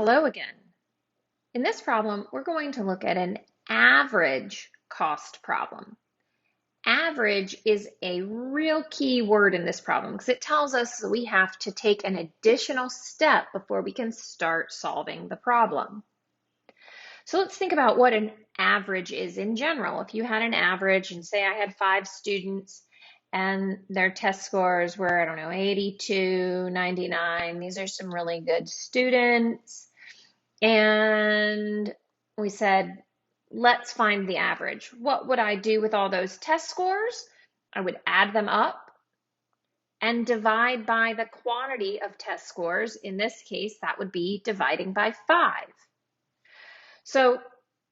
Hello again. In this problem, we're going to look at an average cost problem. Average is a real key word in this problem because it tells us that we have to take an additional step before we can start solving the problem. So let's think about what an average is in general. If you had an average and say I had 5 students and their test scores were, I don't know, 82, 99. These are some really good students. And we said, let's find the average. What would I do with all those test scores? I would add them up and divide by the quantity of test scores. In this case, that would be dividing by 5. So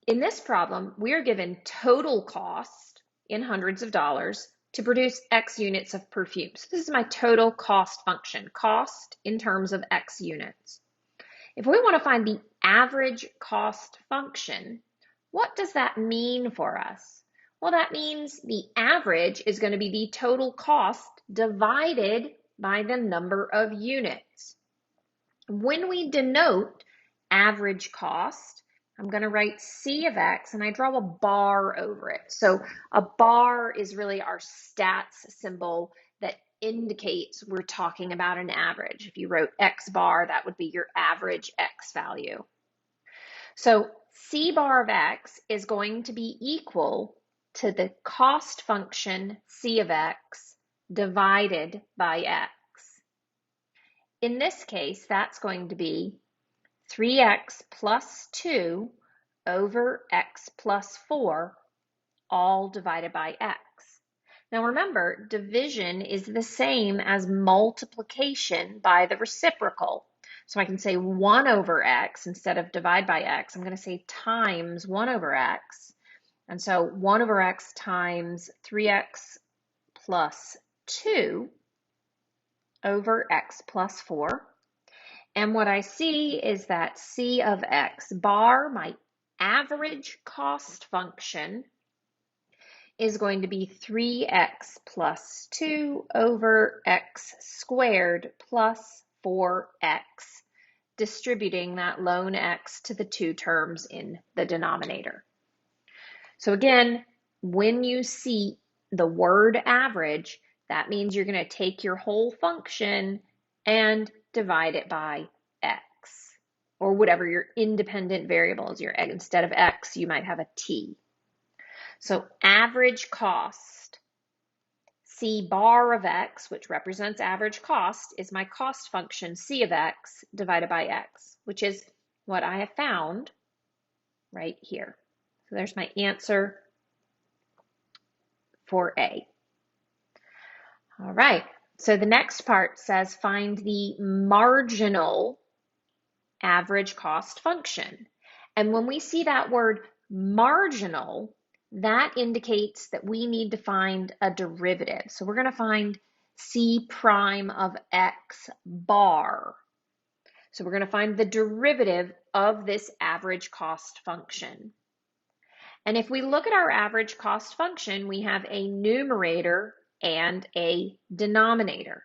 in this problem, we are given total cost in hundreds of dollars to produce X units of perfume. So this is my total cost function, cost in terms of X units. If we want to find the average cost function, what does that mean for us? Well, that means the average is going to be the total cost divided by the number of units. When we denote average cost, I'm going to write C of X and I draw a bar over it. So a bar is really our stats symbol that indicates we're talking about an average. If you wrote X bar, that would be your average X value. So C bar of X is going to be equal to the cost function C of X divided by X. In this case, that's going to be 3x plus 2 over x plus 4, all divided by x. Now remember, division is the same as multiplication by the reciprocal. So I can say 1 over x instead of divide by x. I'm going to say times 1 over x. And so 1 over x times 3x plus 2 over x plus 4. And what I see is that C of X bar, my average cost function, is going to be 3x plus 2 over x squared plus 4x, distributing that lone x to the two terms in the denominator. So again, when you see the word average, that means you're going to take your whole function and divide it by x, or whatever your independent variable is. Instead of x, you might have a t. So average cost, C bar of x, which represents average cost, is my cost function C of x divided by x, which is what I have found right here. So there's my answer for A. All right, so the next part says find the marginal average cost function. And when we see that word marginal, that indicates that we need to find a derivative. So we're going to find C prime of x bar. So we're going to find the derivative of this average cost function. And if we look at our average cost function, we have a numerator and a denominator.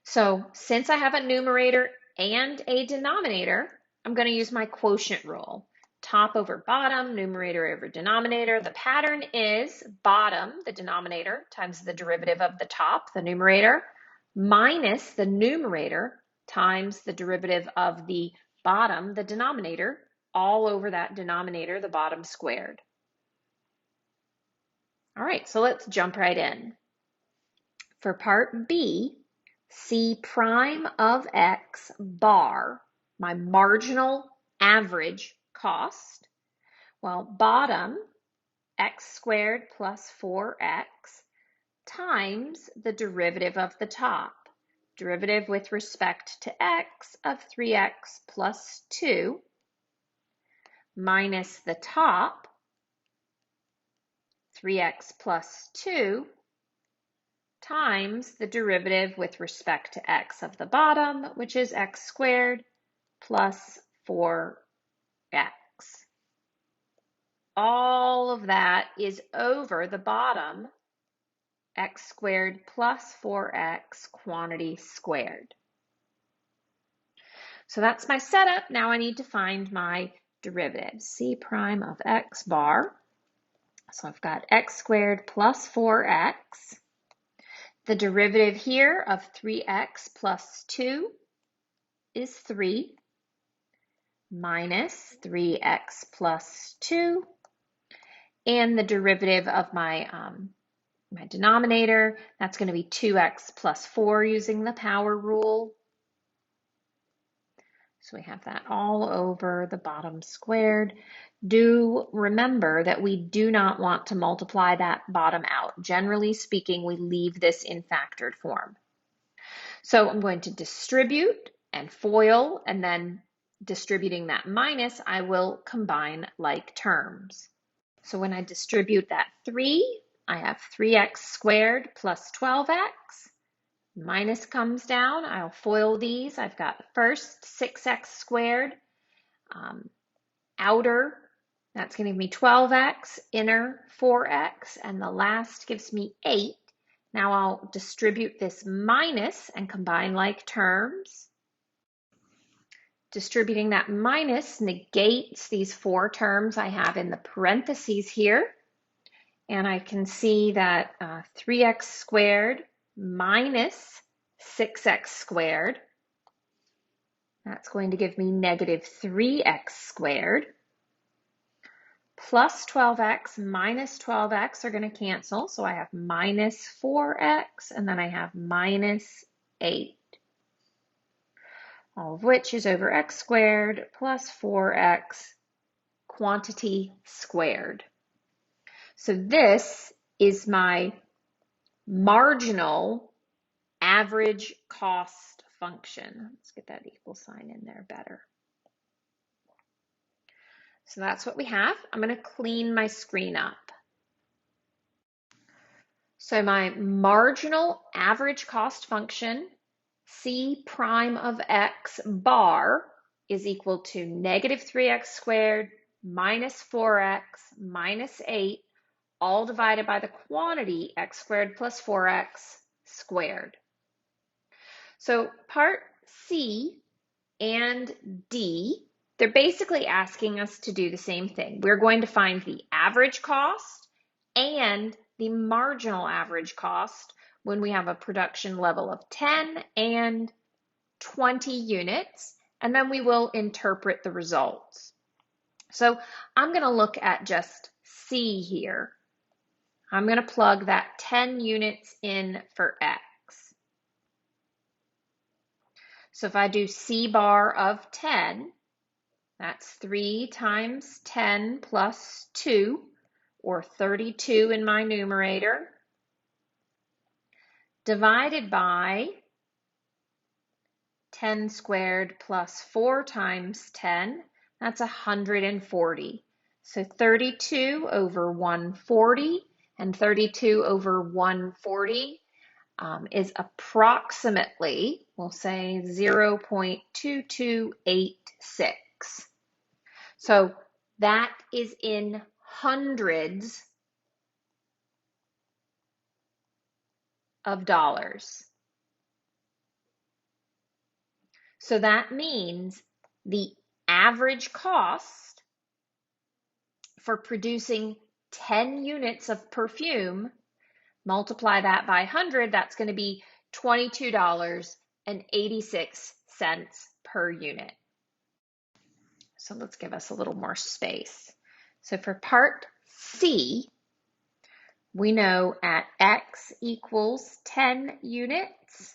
So since I have a numerator and a denominator, I'm going to use my quotient rule. Top over bottom, numerator over denominator. The pattern is bottom, the denominator, times the derivative of the top, the numerator, minus the numerator times the derivative of the bottom, the denominator, all over that denominator, the bottom squared. All right, so let's jump right in. For part B, C prime of x bar, my marginal average cost. Well, bottom, x squared plus 4x times the derivative of the top. Derivative with respect to x of 3x plus 2 minus the top, 3x plus 2, times the derivative with respect to x of the bottom, which is x squared plus 4x. All of that is over the bottom, x squared plus 4x quantity squared. So that's my setup. Now I need to find my derivative, c prime of x bar. So I've got x squared plus 4x. The derivative here of 3x plus 2 is 3 minus 3x plus 2. And the derivative of my denominator, that's going to be 2x plus 4 using the power rule. So we have that all over the bottom squared. Do remember that we do not want to multiply that bottom out. Generally speaking, we leave this in factored form. So I'm going to distribute and FOIL, and then distributing that minus, I will combine like terms. So when I distribute that 3, I have 3x squared plus 12x. Minus comes down. I'll FOIL these. I've got first 6x squared, outer, that's going to give me 12x, inner 4x, and the last gives me 8. Now I'll distribute this minus and combine like terms. Distributing that minus negates these 4 terms I have in the parentheses here. And I can see that 3x squared minus 6x squared, that's going to give me negative 3x squared, plus 12x minus 12x are going to cancel, so I have minus 4x, and then I have minus 8, all of which is over x squared plus 4x quantity squared. So this is my marginal average cost function. Let's get that equal sign in there better. So that's what we have. I'm going to clean my screen up. So my marginal average cost function, c prime of x bar, is equal to negative 3x squared minus 4x minus 8, all divided by the quantity x squared plus 4x squared. So part C and D, they're basically asking us to do the same thing. We're going to find the average cost and the marginal average cost when we have a production level of 10 and 20 units, and then we will interpret the results. So I'm going to look at just C here. I'm going to plug that 10 units in for X. So if I do C bar of 10, that's 3 times 10 plus 2, or 32 in my numerator, divided by 10 squared plus 4 times 10, that's 140. So 32 over 140, and 32 over 140 is approximately, we'll say 0.2286. So that is in hundreds of dollars. So that means the average cost for producing 10 units of perfume, multiply that by 100, that's going to be $22.86 per unit. So let's give us a little more space. So for part C, we know at X equals 10 units,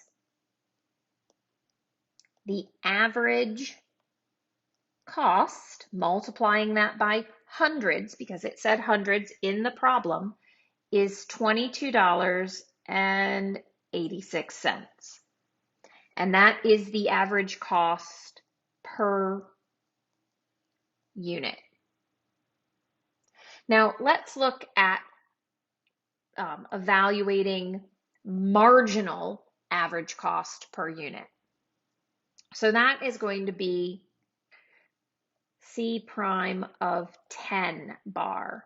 the average cost, multiplying that by hundreds, because it said hundreds in the problem, is $22.86. And that is the average cost per unit. Now let's look at evaluating marginal average cost per unit. So that is going to be C prime of 10 bar.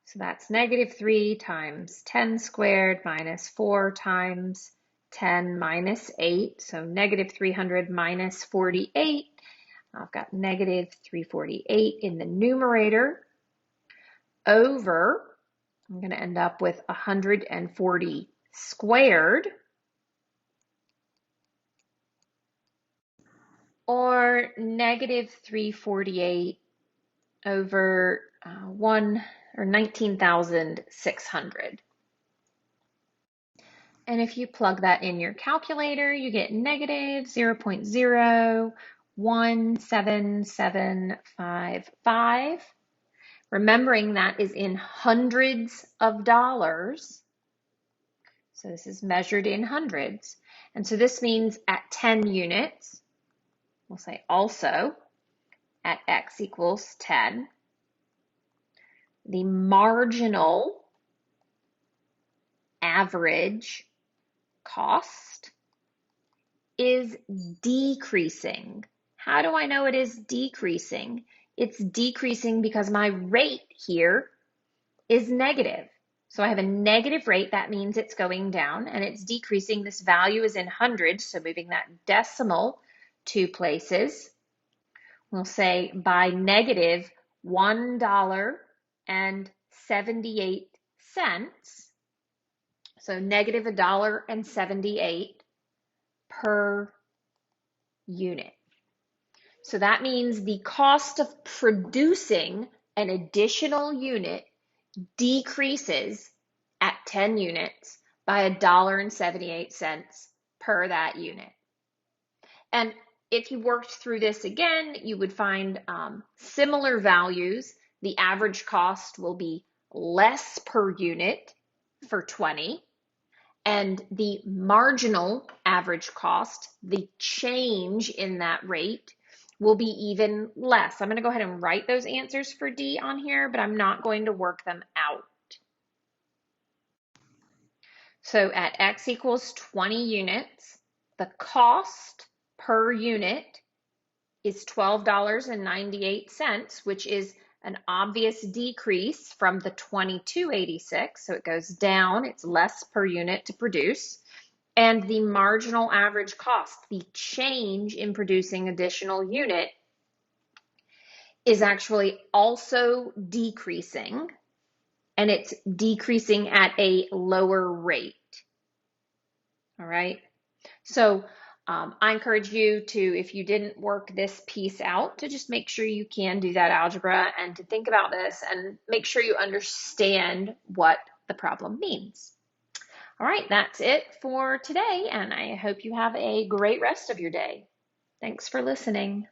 So that's negative 3 times 10 squared minus 4 times 10 minus 8, so negative 300 minus 48. I've got negative 348 in the numerator over, I'm going to end up with 140 squared, or negative 348 over 19,600. And if you plug that in your calculator, you get negative 0.017755. Remembering that is in hundreds of dollars. So this is measured in hundreds. And so this means at 10 units, we'll say also at x equals 10, the marginal average cost is decreasing. How do I know it is decreasing? It's decreasing because my rate here is negative. So I have a negative rate, that means it's going down, and it's decreasing. This value is in hundreds, so moving that decimal 2 places. We'll say by negative $1.78. So negative $1.78 per unit. So that means the cost of producing an additional unit decreases at 10 units by $1.78 per that unit. And if you worked through this again, you would find similar values. The average cost will be less per unit for 20. And the marginal average cost, the change in that rate, will be even less. I'm going to go ahead and write those answers for D on here, but I'm not going to work them out. So at x equals 20 units, the cost per unit is $12.98, which is an obvious decrease from the $22.86. So it goes down, it's less per unit to produce. And the marginal average cost, the change in producing additional unit, is actually also decreasing, and it's decreasing at a lower rate. All right. So I encourage you to, if you didn't work this piece out, to just make sure you can do that algebra and to think about this and make sure you understand what the problem means. All right, that's it for today, and I hope you have a great rest of your day. Thanks for listening.